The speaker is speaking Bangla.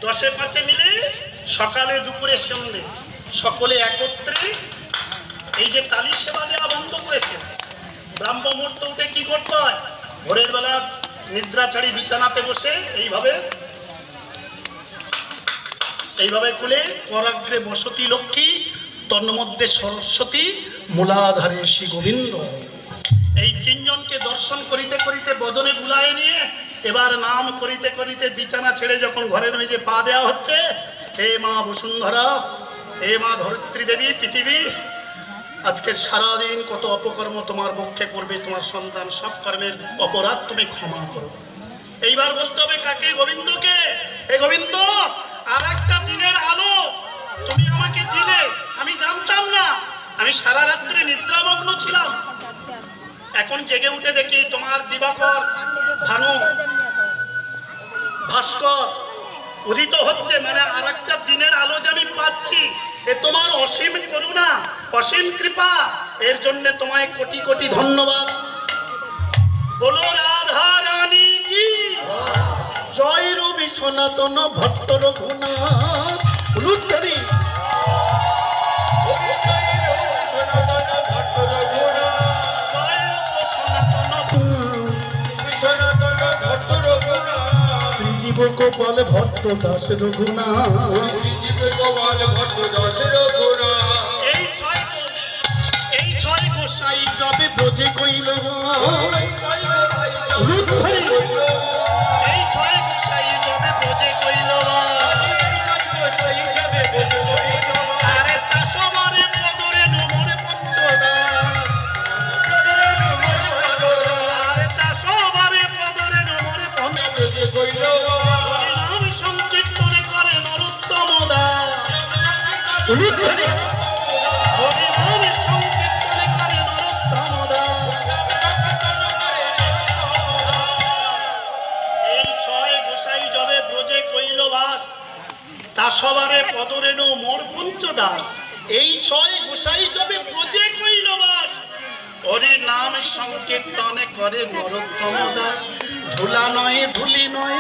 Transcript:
10 5 মিলে সকালে দুপুরে সন্ধ্যে সকলে একত্রে এই যে তালি সেবা দেওয়া বন্ধ করেছে। ব্রাহ্ম মুহূর্তে উঠে কি করতে হয়? ভোরের বেলা নিদ্রা ছাড়ি বিছানাতে বসে এইভাবে খুলে করাগ্রে বসতি লক্ষ্মী, তন্মধ্যে সরস্বতী, মূলাধারে শ্রী গোবিন্দ। এই তিনজনকে দর্শন করিতে করিতে বদনে বুলায় নিয়ে এবার নাম করিতে করিতে বিছানা ছেড়ে যখন ঘরের মেঝে পা দেওয়া হচ্ছে, হে মা বসুন্ধরা, হে মা ধরিত্রী দেবী পৃথিবী, আজকে সারাদিন কত অপকর্ম তোমার পক্ষে করবে তোমার সন্তান, সব কর্মের অপরাধ তুমি ক্ষমা করো। এইবার বলতে হবে কাকে? গোবিন্দকে। হে গোবিন্দ, আর একটা দিনের আলো তুমি আমাকে দিলে, আমি জানতাম না, আমি সারা রাত্রে নিদ্রামগ্ন ছিলাম। এখন জেগে উঠে দেখি তোমার দিবাকর, ভানু, ভাস্কর উদিত হচ্ছে, মানে আর একটা দিনের আলো যে আমি পাচ্ছি, এ তোমার অসীম করুণা, অসীম কৃপা। এর জন্য তোমায় কোটি কোটি ধন্যবাদ। বলো রাধা রানী কি জয়। রবি সনাতন ভট্ট রঘুনাথ রুদ্রী শ্রীজীব গোপাল ভট্ট দাস রঘুনাথ। এই ছয় গোসাই যবে ব্রজে কইল, এই ছয় গোসাই যবে ব্রজে কইল, আরে তা সবারে পদরে নমরে পঞ্চদা, আরে তা সবারে পদরে নমরে পঞ্চদা কইল, নাম সংকীর্তনে করে নরোত্তম দাস। তা সবারে পদরেণু মোর পঞ্চদাস। এই ছয় গোসাই যবে ব্রজে কইল বাস, হরি নাম সংকীর্তনে করে নরোত্তম দাস। ধুলা নয় ধুলি নয়